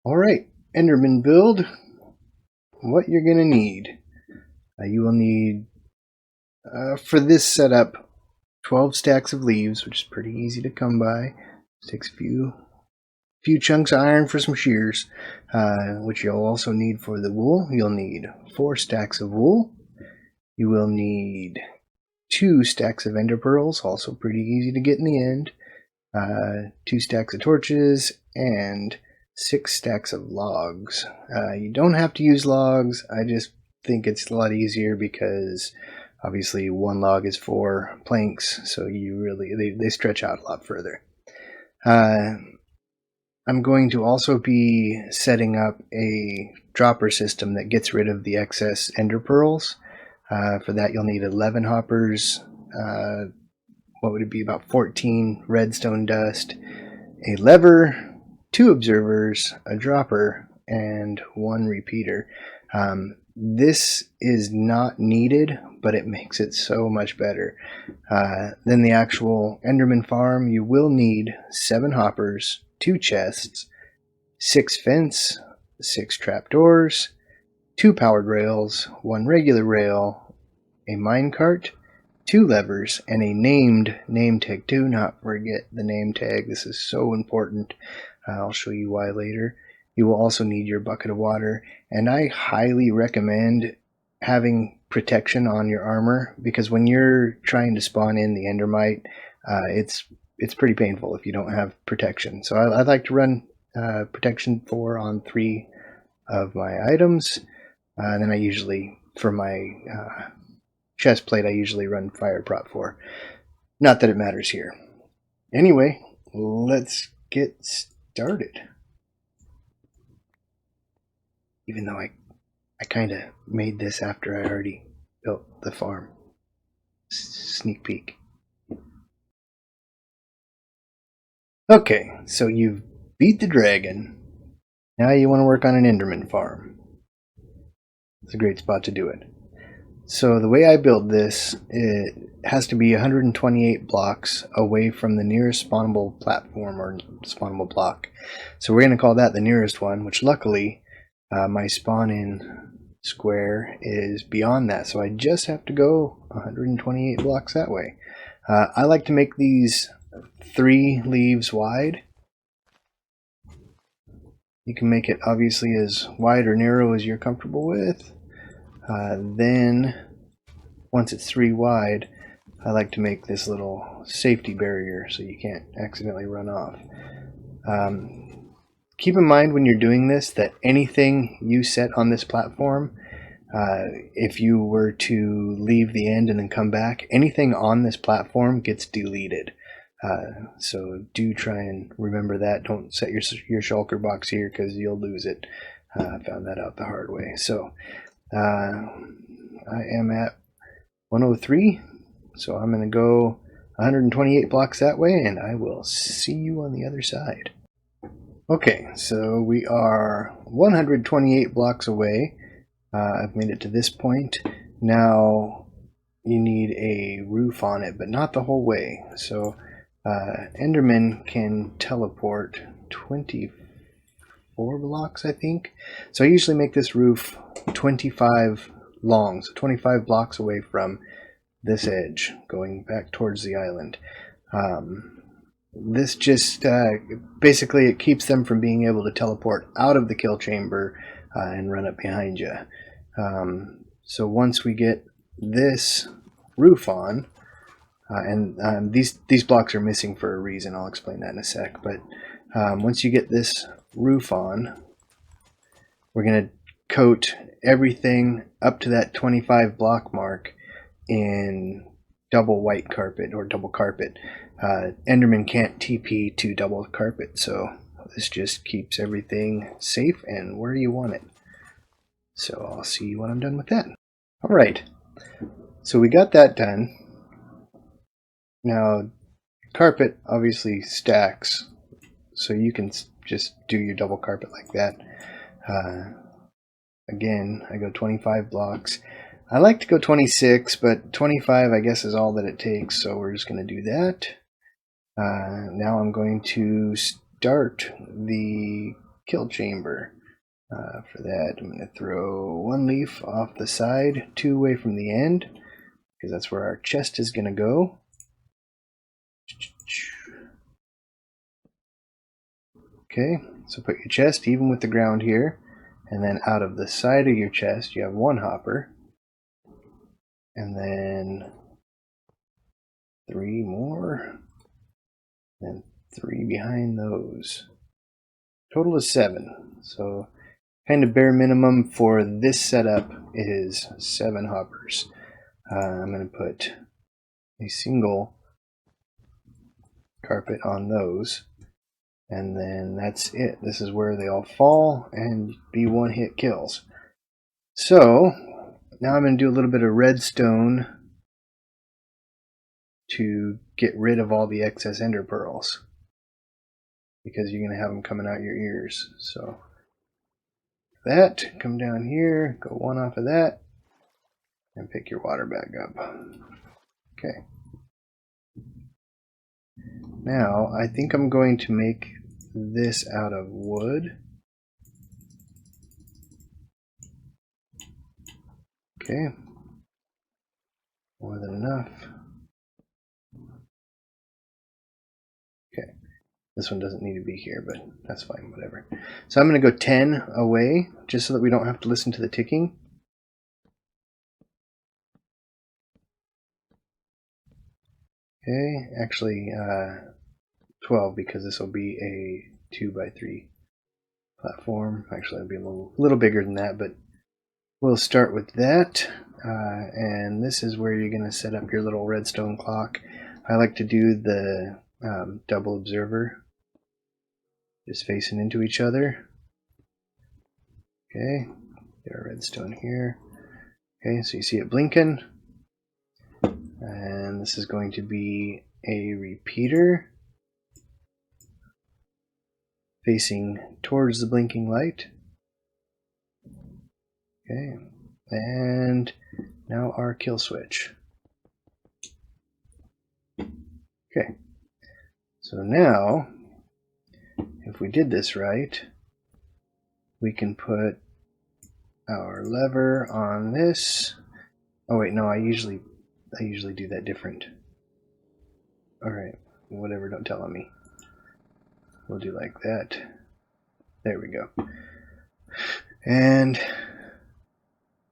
Alright, Enderman build. What you're going to need. You will need, for this setup, 12 stacks of leaves, which is pretty easy to come by. Takes a few chunks of iron for some shears, which you'll also need for the wool. You'll need 4 stacks of wool. You will need 2 stacks of ender pearls, also pretty easy to get in the end. 2 stacks of torches, and 6 stacks of logs. You don't have to use logs. I just think it's a lot easier because obviously 1 log is 4 planks, so they stretch out a lot further. I'm going to also be setting up a dropper system that gets rid of the excess ender pearls. For that you'll need 11 hoppers, what would it be, about 14 redstone dust, a lever, 2 observers, a dropper, and 1 repeater. This is not needed, but it makes it so much better. Then the actual Enderman farm, you will need 7 hoppers, 2 chests, 6 fence, 6 trapdoors, 2 powered rails, 1 regular rail, a minecart, 2 levers, and a named name tag. Do not forget the name tag. This is so important. I'll show you why later. You will also need your bucket of water, and I highly recommend having protection on your armor, because when you're trying to spawn in the endermite, it's pretty painful if you don't have protection. So I like to run protection 4 on 3 of my items. Then I usually, for my chest plate, I usually run fire prop 4. Not that it matters here. Anyway, let's get started. Even though I kind of made this after I already built the farm. Sneak peek. Okay, so you've beat the dragon. Now you want to work on an Enderman farm. It's a great spot to do it. So the way I build this, it has to be 128 blocks away from the nearest spawnable platform or spawnable block. So we're going to call that the nearest one, which luckily my spawn-in square is beyond that. So I just have to go 128 blocks that way. I like to make these 3 leaves wide. You can make it obviously as wide or narrow as you're comfortable with. Then once it's 3 wide, I like to make this little safety barrier so you can't accidentally run off. Keep in mind when you're doing this that anything you set on this platform, if you were to leave the end and then come back, anything on this platform gets deleted. So do try and remember that. Don't set your shulker box here because you'll lose it. I found that out the hard way. So I am at 103, so I'm going to go 128 blocks that way, and I will see you on the other side. Okay, so we are 128 blocks away. I've made it to this point. Now you need a roof on it, but not the whole way. So Enderman can teleport 24 blocks, I think. So I usually make this roof 25 long, so 25 blocks away from this edge, going back towards the island. This just basically it keeps them from being able to teleport out of the kill chamber and run up behind you. So once we get this roof on, and these blocks are missing for a reason. I'll explain that in a sec. But once you get this roof on, we're going to coat everything up to that 25 block mark in double white carpet or double carpet. Enderman can't TP to double carpet, so this just keeps everything safe and where you want it. So I'll see you when I'm done with that. Alright, so we got that done. Now, carpet obviously stacks, so you can just do your double carpet like that. Again, I go 25 blocks. I like to go 26, but 25 I guess is all that it takes, so we're just going to do that. Now I'm going to start the kill chamber. For that, I'm going to throw 1 leaf off the side, 2 away from the end, because that's where our chest is going to go. Okay, so put your chest even with the ground here, and then out of the side of your chest you have 1 hopper, and then 3 more, and 3 behind those. Total is 7, so kind of bare minimum for this setup is 7 hoppers. I'm going to put a single carpet on those, and then that's it. This is where they all fall and be 1-hit kills. So now I'm going to do a little bit of redstone to get rid of all the excess ender pearls, because you're going to have them coming out your ears. So that, come down here, go 1 off of that, and pick your water back up. Okay. Now, I think I'm going to make this out of wood. Okay. More than enough. Okay. This one doesn't need to be here, but that's fine, whatever. So I'm going to go 10 away, just so that we don't have to listen to the ticking. Okay, actually 12, because this will be a 2x3 platform. Actually, it'll be a little bigger than that, but we'll start with that. And this is where you're going to set up your little redstone clock. I like to do the double observer, just facing into each other. Okay, get our redstone here. Okay, so you see it blinking. And this is going to be a repeater facing towards the blinking light. Okay, and now our kill switch. Okay, so now if we did this right, we can put our lever on this. Oh wait, no, I usually do that different. Alright, whatever, don't tell on me. We'll do like that. There we go. And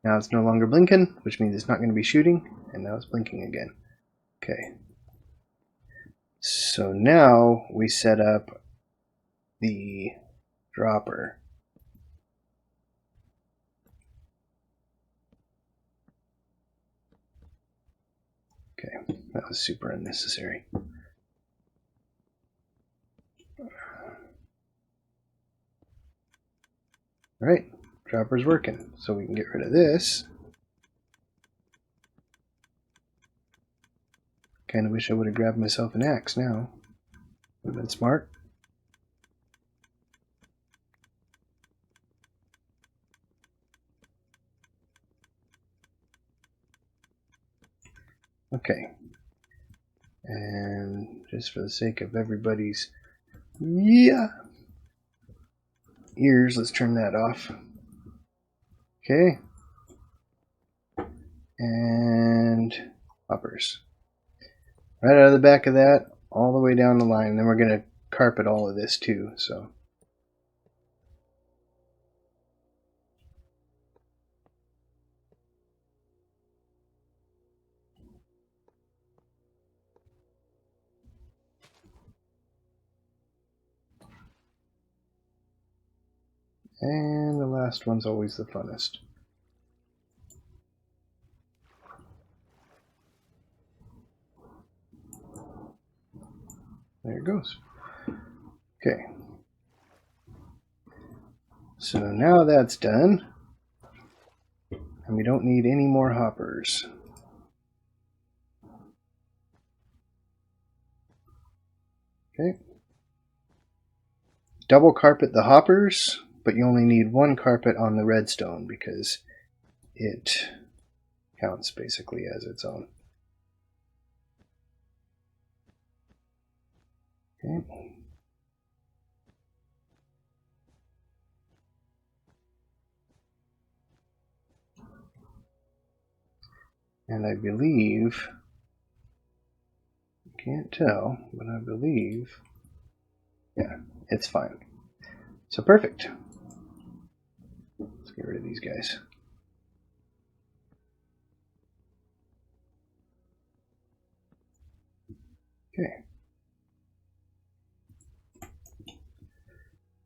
now it's no longer blinking, which means it's not going to be shooting, and now it's blinking again. Okay. So now we set up the dropper. Okay, that was super unnecessary. Alright, dropper's working, so we can get rid of this. Kinda wish I would have grabbed myself an axe now. Would have been smart. Okay. And just for the sake of everybody's ears, let's turn that off. Okay. And hoppers. Right out of the back of that, all the way down the line. And then we're going to carpet all of this too. So. And the last one's always the funnest. There it goes. Okay. So now that's done. And we don't need any more hoppers. Okay. Double carpet the hoppers, but you only need 1 carpet on the redstone because it counts basically as its own. Okay. And I believe, can't tell, but I believe, yeah, it's fine. So perfect. Let's get rid of these guys. Okay.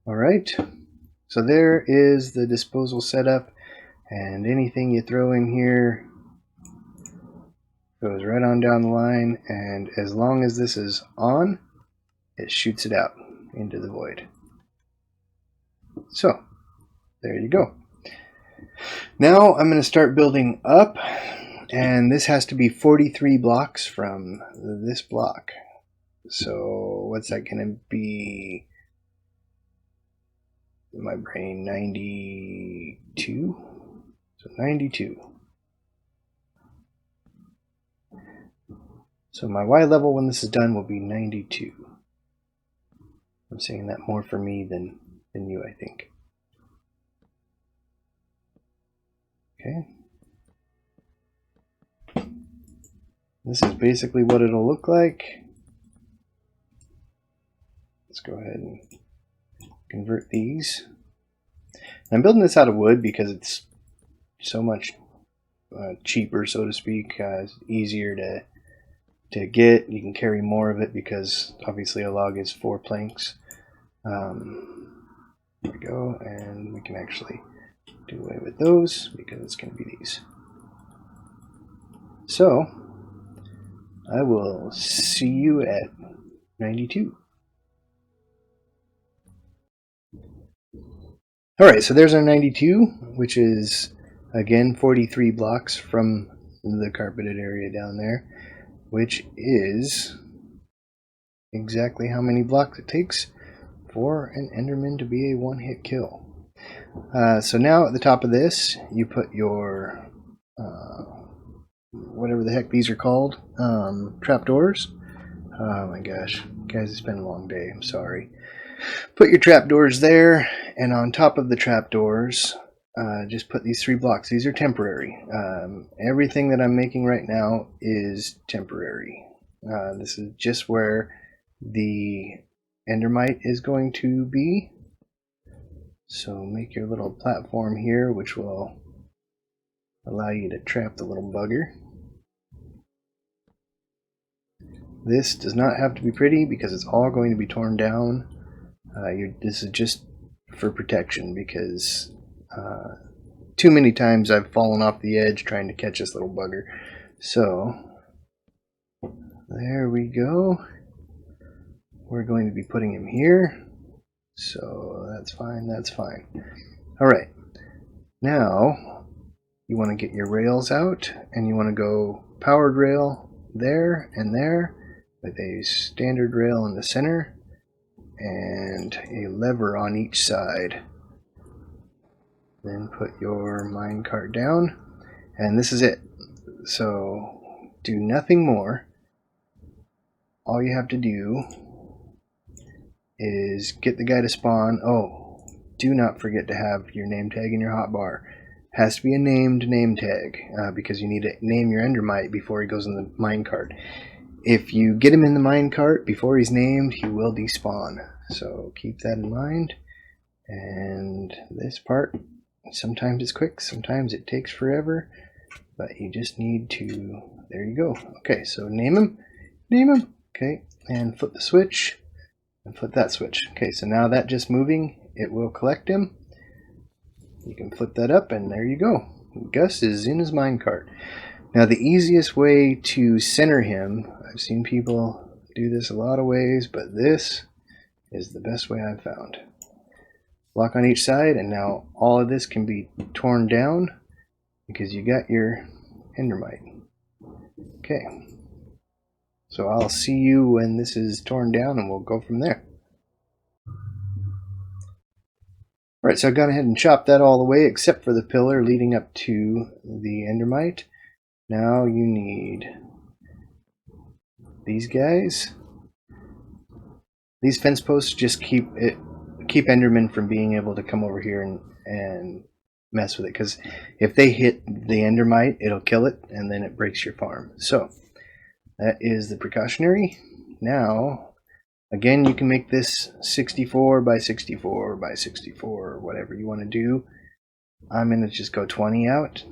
All right. So there is the disposal setup, and anything you throw in here goes right on down the line, and as long as this is on, it shoots it out into the void. So there you go. Now I'm going to start building up, and this has to be 43 blocks from this block. So what's that going to be? In my brain, 92? So 92. So my Y level when this is done will be 92. I'm saying that more for me than you, I think. Okay. This is basically what it'll look like. Let's go ahead and convert these. I'm building this out of wood because it's so much cheaper, so to speak. It's easier to get. You can carry more of it because obviously a log is 4 planks. There we go, and we can actually do away with those because it's going to be these. So I will see you at 92. Alright, so there's our 92, which is again 43 blocks from the carpeted area down there, which is exactly how many blocks it takes for an Enderman to be a one-hit kill. So now at the top of this, you put your whatever the heck these are called, trapdoors. Oh my gosh, guys, it's been a long day, I'm sorry. Put your trapdoors there, and on top of the trapdoors, just put these 3 blocks. These are temporary. Everything that I'm making right now is temporary. This is just where the Endermite is going to be. So make your little platform here, which will allow you to trap the little bugger. This does not have to be pretty because it's all going to be torn down. This is just for protection because too many times I've fallen off the edge trying to catch this little bugger. So there we go. We're going to be putting him here. So that's fine, that's fine. Alright, now you want to get your rails out and you want to go powered rail there and there with a standard rail in the center and a lever on each side. Then put your minecart down, and this is it. So do nothing more. All you have to do is get the guy to spawn. Oh, do not forget to have your name tag in your hotbar. Has to be a named name tag because you need to name your Endermite before he goes in the minecart. If you get him in the minecart before he's named, he will despawn. So keep that in mind. And this part, sometimes it's quick, sometimes it takes forever, but you just need to, there you go. Okay, so name him, okay, and flip the switch, and flip that switch. Okay, so now that just moving, it will collect him. You can flip that up, and there you go. Gus is in his minecart. Now the easiest way to center him, I've seen people do this a lot of ways, but this is the best way I've found. Block on each side, and now all of this can be torn down because you got your Endermite. Okay, so I'll see you when this is torn down and we'll go from there. Alright, so I've gone ahead and chopped that all the way except for the pillar leading up to the Endermite. Now you need these guys. These fence posts just keep Enderman from being able to come over here and mess with it, because if they hit the endermite, it'll kill it, and then it breaks your farm. So that is the precautionary. Now, again, you can make this 64 by 64 by 64, or whatever you want to do. I'm going to just go 20 out.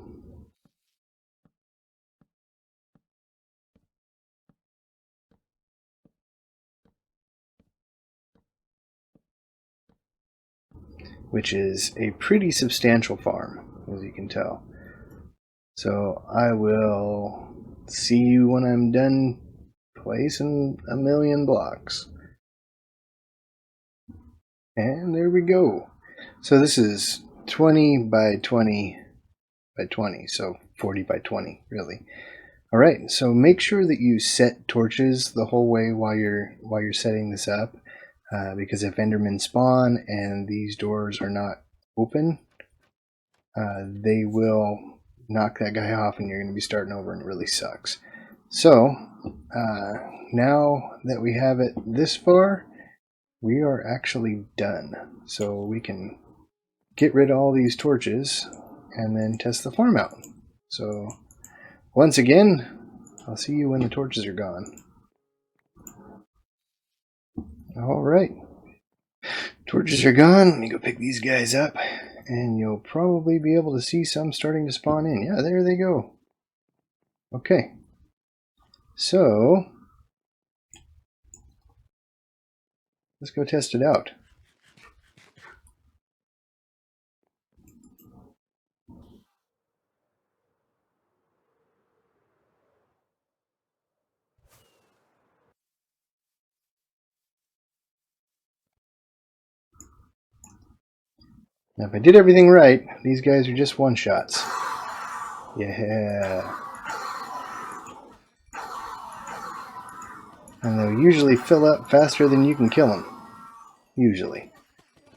Which is a pretty substantial farm, as you can tell. So I will see you when I'm done placing a million blocks. And there we go. So this is 20 by 20 by 20, so 40 by 20, really. All right, so make sure that you set torches the whole way while you're setting this up, because if Endermen spawn and these doors are not open, they will knock that guy off, and you're going to be starting over, and it really sucks. So now that we have it this far, we are actually done. So we can get rid of all these torches and then test the farm out. So once again, I'll see you when the torches are gone. Alright. Torches are gone. Let me go pick these guys up. And you'll probably be able to see some starting to spawn in. Yeah, there they go. Okay. So, let's go test it out. Now, if I did everything right, these guys are just one-shots. Yeah. And they'll usually fill up faster than you can kill them. Usually.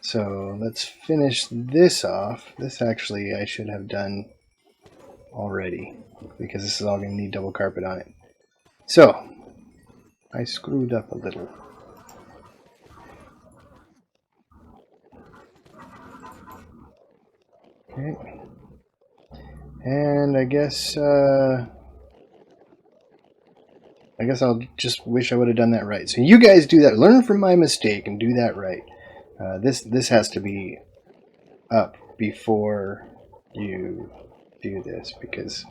So let's finish this off. This actually I should have done already, because this is all going to need double carpet on it. So, I screwed up a little. Okay. And I guess I'll just wish I would have done that right. So you guys do that. Learn from my mistake and do that right. This has to be up before you do this, because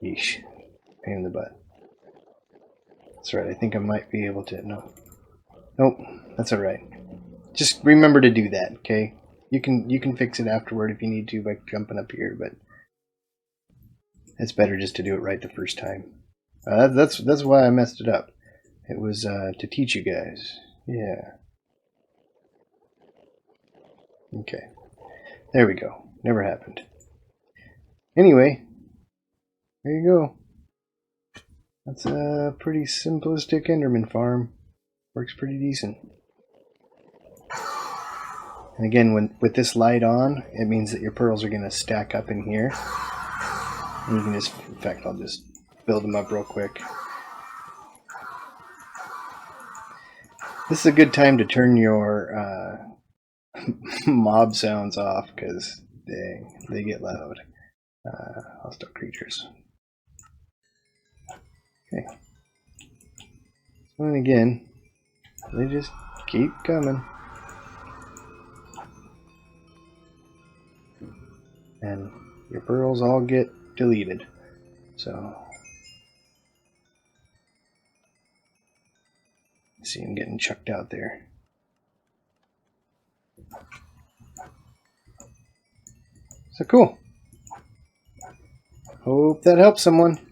yeesh, pain in the butt. That's right. I think I might be able to. Nope. That's all right. Just remember to do that, okay? You can fix it afterward if you need to by jumping up here, but it's better just to do it right the first time. That's why I messed it up. It was to teach you guys. Yeah. Okay. There we go. Never happened. Anyway, there you go. That's a pretty simplistic Enderman farm. Works pretty decent. And again, with this light on, it means that your pearls are going to stack up in here. And you can just, in fact, I'll just build them up real quick. This is a good time to turn your mob sounds off, because they get loud. Hostile creatures. Okay. And again, they just keep coming. And your pearls all get deleted. So, see them getting chucked out there. So cool. Hope that helps someone.